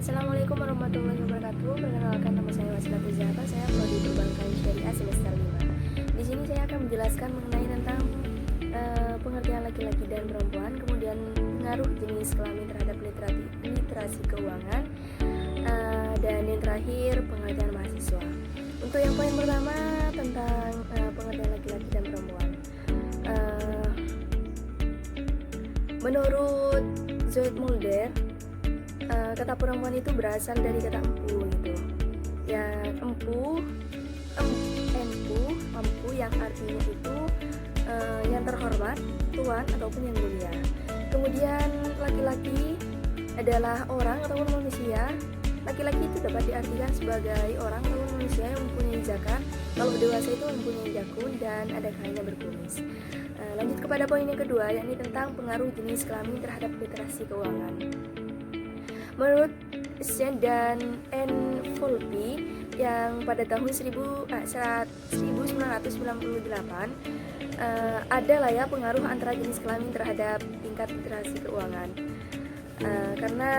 Assalamualaikum warahmatullahi wabarakatuh. Perkenalkan, nama saya Wasilatu Zahra. Saya prodi Perbankan Syariah semester 5. Di sini saya akan menjelaskan mengenai tentang pengertian laki-laki dan perempuan, kemudian pengaruh jenis kelamin terhadap literasi keuangan, dan yang terakhir pengertian mahasiswa. Untuk yang poin pertama tentang pengertian laki-laki dan perempuan. Menurut Zoetmulder, kata perempuan itu berasal dari kata empu gitu. Yang empu yang artinya itu yang terhormat, tuan ataupun yang mulia. Kemudian laki-laki adalah orang ataupun manusia. Laki-laki itu dapat diartikan sebagai orang ataupun manusia yang mempunyai zakat. Kalau dewasa itu mempunyai jakun dan ada kainnya berkumis. Lanjut kepada poin yang kedua, yakni tentang pengaruh jenis kelamin terhadap literasi keuangan. Menurut Shen dan N. Volpi yang pada tahun 1998 adalah ya pengaruh antara jenis kelamin terhadap tingkat literasi keuangan. Karena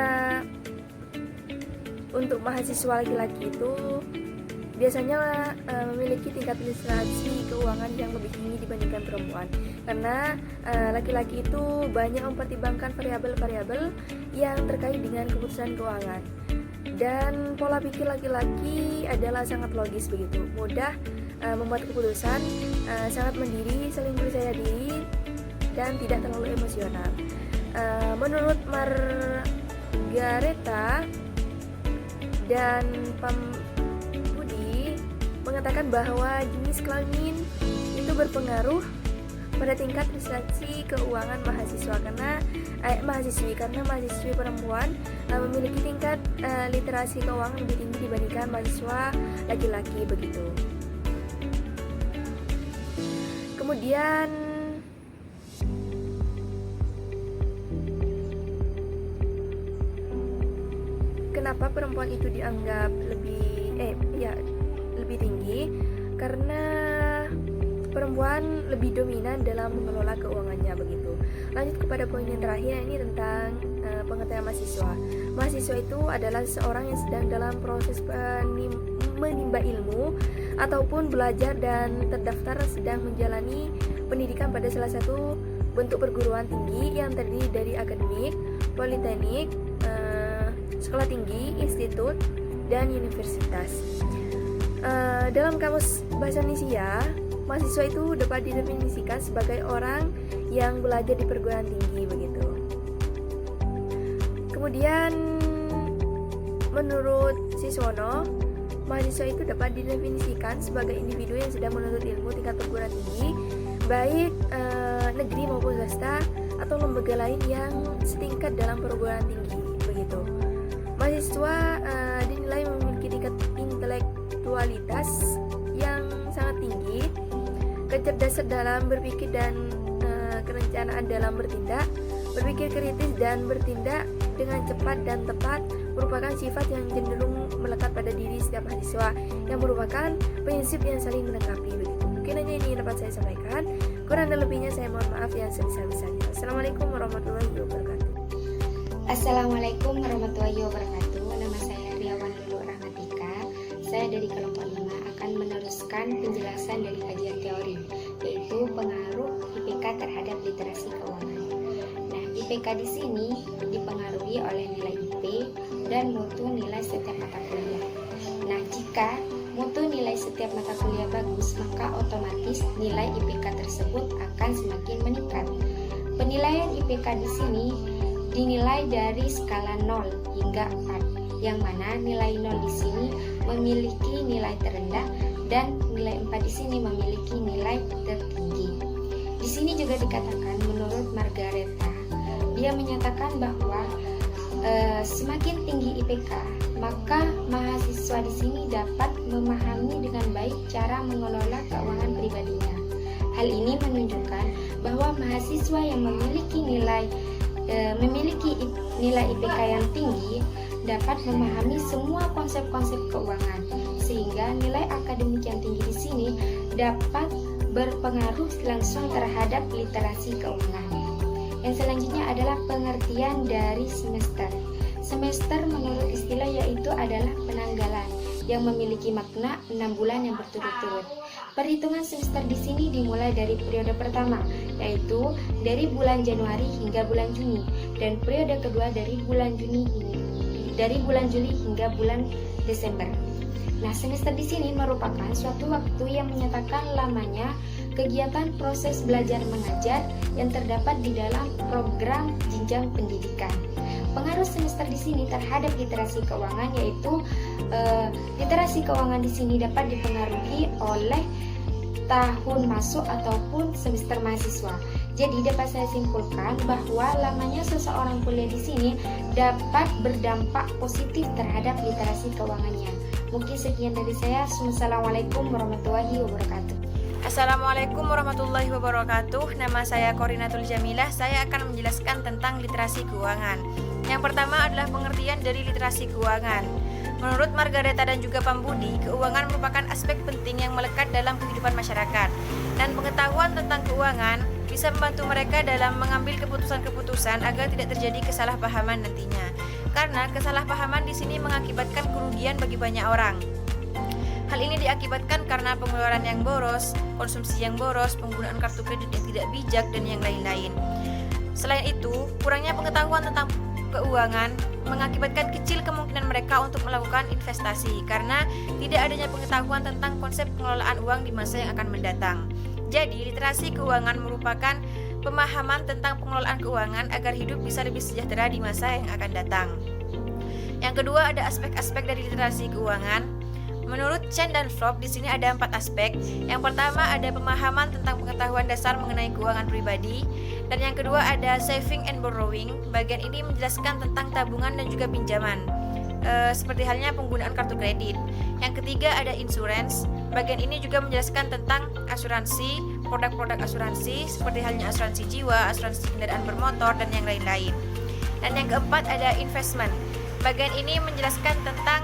untuk mahasiswa laki-laki itu biasanya memiliki tingkat literasi keuangan yang lebih tinggi dibandingkan perempuan, karena laki-laki itu banyak mempertimbangkan variabel-variabel yang terkait dengan keputusan keuangan, dan pola pikir laki-laki adalah sangat logis begitu, mudah membuat keputusan, sangat mandiri, saling percaya diri, dan tidak terlalu emosional. Menurut Margareta dan mengatakan bahwa jenis kelamin itu berpengaruh pada tingkat literasi keuangan mahasiswa karena mahasiswi perempuan memiliki tingkat literasi keuangan lebih tinggi dibandingkan mahasiswa laki-laki begitu. Kemudian kenapa perempuan itu dianggap lebih tinggi? Karena perempuan lebih dominan dalam mengelola keuangannya begitu. Lanjut kepada poin yang terakhir, ini tentang pengertian mahasiswa. Mahasiswa itu adalah seseorang yang sedang dalam proses menimba ilmu ataupun belajar dan terdaftar sedang menjalani pendidikan pada salah satu bentuk perguruan tinggi yang terdiri dari akademik, politeknik, sekolah tinggi, institut, dan universitas. Dalam kamus bahasa Indonesia, mahasiswa itu dapat didefinisikan sebagai orang yang belajar di perguruan tinggi begitu. Kemudian menurut Siswono, mahasiswa itu dapat didefinisikan sebagai individu yang sedang menuntut ilmu tingkat perguruan tinggi, baik negeri maupun swasta atau lembaga lain yang setingkat dalam perguruan tinggi begitu. Mahasiswa dinilai memiliki tingkat intelektualitas yang sangat tinggi, kecerdasan dalam berpikir dan kerencanaan dalam bertindak, berpikir kritis dan bertindak dengan cepat dan tepat merupakan sifat yang cenderung melekat pada diri setiap mahasiswa, yang merupakan prinsip yang saling melengkapi begitu. Mungkin hanya ini yang dapat saya sampaikan. Kurang dan lebihnya saya mohon maaf yang sebesar-besarnya. Assalamualaikum warahmatullahi wabarakatuh. Assalamualaikum warahmatullahi wabarakatuh. Nama saya Riawan Lulu Rahmatika. Saya dari kelompok 5 akan meneruskan penjelasan dari kajian teori, yaitu pengaruh IPK terhadap literasi keuangan. Nah, IPK di sini dipengaruhi oleh nilai IP dan mutu nilai setiap mata kuliah. Nah, jika mutu nilai setiap mata kuliah bagus, maka otomatis nilai IPK tersebut akan semakin meningkat. Penilaian IPK di sini dinilai dari skala 0 hingga 4, yang mana nilai 0 di sini memiliki nilai terendah dan nilai 4 di sini memiliki nilai tertinggi. Di sini juga dikatakan menurut Margareta, dia menyatakan bahwa semakin tinggi IPK, maka mahasiswa di sini dapat memahami dengan baik cara mengelola keuangan pribadinya. Hal ini menunjukkan bahwa mahasiswa yang memiliki nilai IPK yang tinggi dapat memahami semua konsep-konsep keuangan, sehingga nilai akademik yang tinggi di sini dapat berpengaruh langsung terhadap literasi keuangan. Yang selanjutnya adalah pengertian dari semester. Semester menurut istilah yaitu adalah penanggalan yang memiliki makna 6 bulan yang berturut-turut. Perhitungan semester di sini dimulai dari periode pertama, yaitu dari bulan Januari hingga bulan Juni, dan periode kedua dari bulan Juli hingga bulan Desember. Nah, semester di sini merupakan suatu waktu yang menyatakan lamanya kegiatan proses belajar mengajar yang terdapat di dalam program jenjang pendidikan. Pengaruh semester di sini terhadap literasi keuangan yaitu literasi keuangan di sini dapat dipengaruhi oleh tahun masuk ataupun semester mahasiswa. Jadi dapat saya simpulkan bahwa lamanya seseorang kuliah di sini dapat berdampak positif terhadap literasi keuangannya. Mungkin sekian dari saya. Wassalamualaikum warahmatullahi wabarakatuh. Assalamualaikum warahmatullahi wabarakatuh. Nama saya Korinatul Jamilah. Saya akan menjelaskan tentang literasi keuangan. Yang pertama adalah pengertian dari literasi keuangan. Menurut Margareta dan juga Pambudi, keuangan merupakan aspek penting yang melekat dalam kehidupan masyarakat. Dan pengetahuan tentang keuangan bisa membantu mereka dalam mengambil keputusan-keputusan agar tidak terjadi kesalahpahaman nantinya. Karena kesalahpahaman di sini mengakibatkan kerugian bagi banyak orang. Hal ini diakibatkan karena pengeluaran yang boros, konsumsi yang boros, penggunaan kartu kredit yang tidak bijak, dan yang lain-lain. Selain itu, kurangnya pengetahuan tentang keuangan mengakibatkan kecil kemungkinan mereka untuk melakukan investasi karena tidak adanya pengetahuan tentang konsep pengelolaan uang di masa yang akan mendatang. Jadi, literasi keuangan merupakan pemahaman tentang pengelolaan keuangan agar hidup bisa lebih sejahtera di masa yang akan datang. Yang kedua, ada aspek-aspek dari literasi keuangan. Menurut Chen dan Flop, di sini ada 4 aspek. Yang pertama ada pemahaman tentang pengetahuan dasar mengenai keuangan pribadi, dan yang kedua ada saving and borrowing. Bagian ini menjelaskan tentang tabungan dan juga pinjaman, seperti halnya penggunaan kartu kredit. Yang ketiga ada insurance. Bagian ini juga menjelaskan tentang asuransi, produk-produk asuransi, seperti halnya asuransi jiwa, asuransi kendaraan bermotor, dan yang lain-lain. Dan yang keempat ada investment. Bagian ini menjelaskan tentang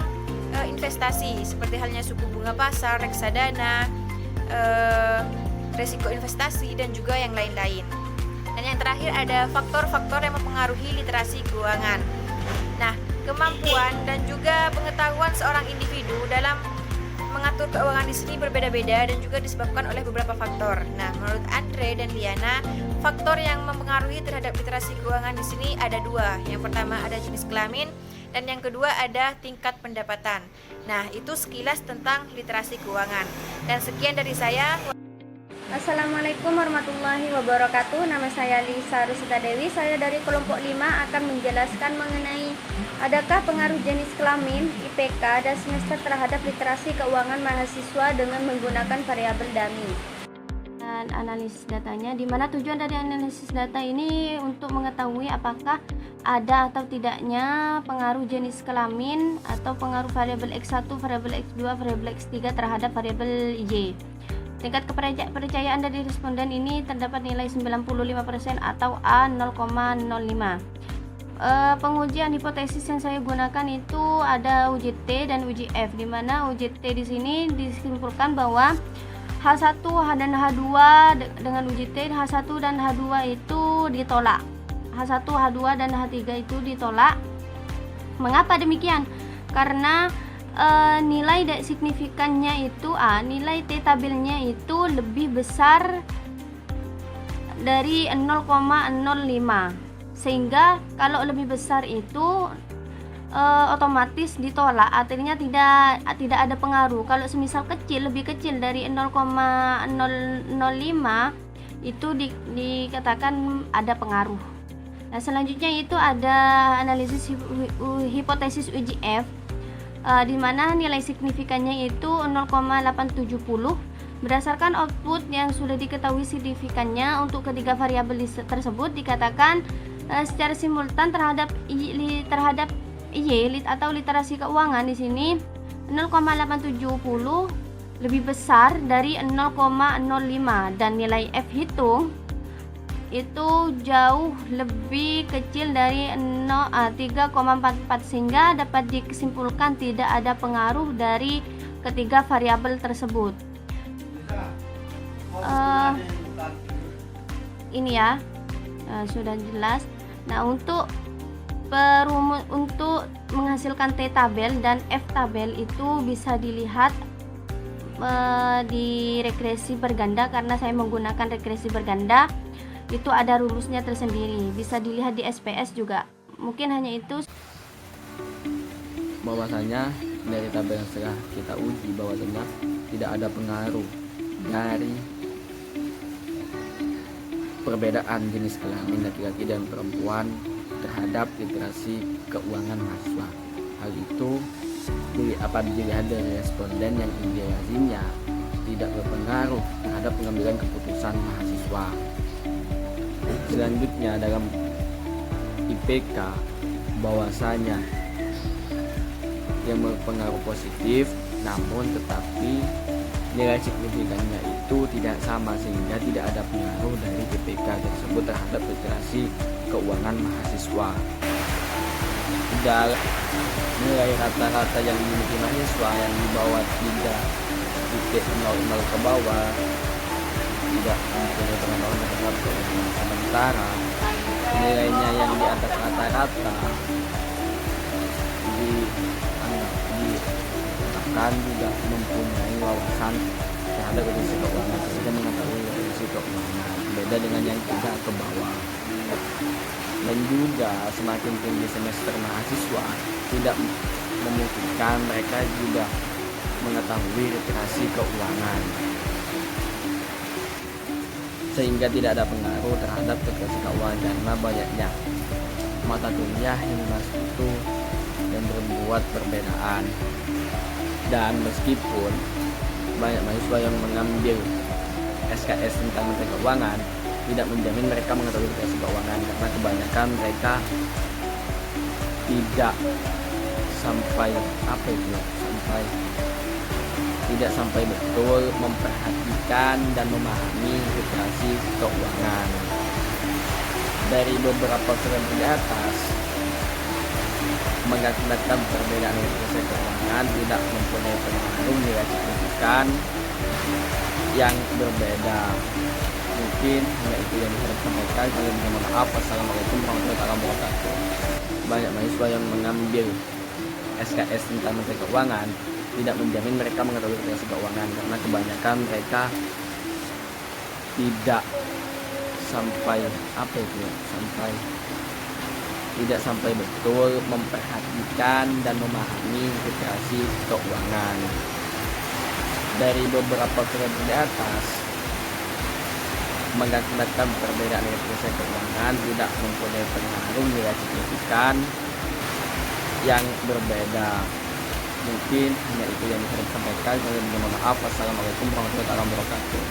investasi, seperti halnya suku bunga pasar, reksadana, resiko investasi, dan juga yang lain-lain. Dan yang terakhir ada faktor-faktor yang mempengaruhi literasi keuangan. Nah, kemampuan dan juga pengetahuan seorang individu dalam mengatur keuangan di sini berbeda-beda dan juga disebabkan oleh beberapa faktor. Nah, menurut Andre dan Liana, faktor yang mempengaruhi terhadap literasi keuangan di sini ada 2. Yang pertama ada jenis kelamin, dan yang kedua ada tingkat pendapatan. Nah, itu sekilas tentang literasi keuangan. Dan sekian dari saya. Assalamualaikum warahmatullahi wabarakatuh. Nama saya Lisa Rusita Dewi. Saya dari kelompok 5 akan menjelaskan mengenai adakah pengaruh jenis kelamin, IPK, dan semester terhadap literasi keuangan mahasiswa dengan menggunakan variabel dummy. Dan analisis datanya, di mana tujuan dari analisis data ini untuk mengetahui apakah ada atau tidaknya pengaruh jenis kelamin atau pengaruh variabel X1, variabel X2, variabel X3 terhadap variabel Y. Tingkat kepercayaan dari responden ini terdapat nilai 95% atau A 0,05. Pengujian hipotesis yang saya gunakan itu ada uji T dan uji F, di mana uji T di sini disimpulkan bahwa H1 dan H2 dengan uji T, H1 dan H2 itu ditolak. H1, H2 dan H3 itu ditolak. Mengapa demikian? Karena nilai signifikannya itu nilai T tabelnya itu lebih besar dari 0,05, sehingga kalau lebih besar itu otomatis ditolak, artinya tidak ada pengaruh. Kalau semisal lebih kecil dari 0,005 itu dikatakan ada pengaruh. Nah, selanjutnya itu ada analisis hipotesis uji F, di mana nilai signifikannya itu 0,870. Berdasarkan output yang sudah diketahui signifikannya untuk ketiga variabel tersebut, dikatakan secara simultan terhadap Y atau literasi keuangan di sini 0,870 lebih besar dari 0,05, dan nilai F hitung itu jauh lebih kecil dari 3,44, sehingga dapat disimpulkan tidak ada pengaruh dari ketiga variabel tersebut. Ini ya, sudah jelas. Nah, untuk Perumus untuk menghasilkan T tabel dan F tabel itu bisa dilihat di regresi berganda, karena saya menggunakan regresi berganda. Itu ada rumusnya tersendiri, bisa dilihat di SPS juga. Mungkin hanya itu. Bahwasanya dari tabel yang sudah kita uji, bahwasanya tidak ada pengaruh dari perbedaan jenis kelamin laki-laki dan perempuan terhadap literasi keuangan mahasiswa. Hal itu dilihat dari responden yang indikasinya tidak berpengaruh terhadap pengambilan keputusan mahasiswa. Selanjutnya dalam IPK, bahwasanya yang berpengaruh positif, namun tetapi nilai signifikannya itu tidak sama, sehingga tidak ada pengaruh dari IPK tersebut terhadap literasi keuangan mahasiswa. Dan nilai rata-rata yang dimiliki mahasiswa yang di bawah 3.00 ke bawah tidak mempunyai pengaruh terhadap keuangan, sementara nilainya yang di atas rata-rata ditetapkan juga mempunyai wawasan terhadap kondisi keuangan, sehingga mengetahui kondisi keuangan, beda dengan yang tidak ke bawah. Dan juga semakin tinggi semester mahasiswa tidak memungkinkan mereka juga mengetahui literasi keuangan, sehingga tidak ada pengaruh terhadap literasi keuangan karena banyaknya mata kuliah yang masuk itu yang berbuat perbedaan. Dan meskipun banyak mahasiswa yang mengambil SKS tentang menteri keuangan, tidak menjamin mereka mengetahui literasi keuangan, karena kebanyakan mereka tidak sampai betul memperhatikan dan memahami literasi keuangan. Dari beberapa film di atas mengakibatkan perbedaan literasi keuangan tidak mempunyai pengaruh nilai signifikan yang berbeda. Mungkin hanya itu yang bisa disampaikan. Kami mohon maaf. Wassalamualaikum warahmatullahi wabarakatuh. Banyak mahasiswa yang mengambil SKS tentang menteri keuangan tidak menjamin mereka mengetahui literasi keuangan, karena kebanyakan mereka tidak sampai betul memperhatikan dan memahami literasi keuangan. Dari beberapa film di atas mengakibatkan perbedaan literasi keuangan tidak mempunyai pengaruh nilai signifikan yang berbeda. Mungkin hanya itu yang bisa disampaikan. Kami mohon maaf. Wassalamualaikum warahmatullahi wabarakatuh.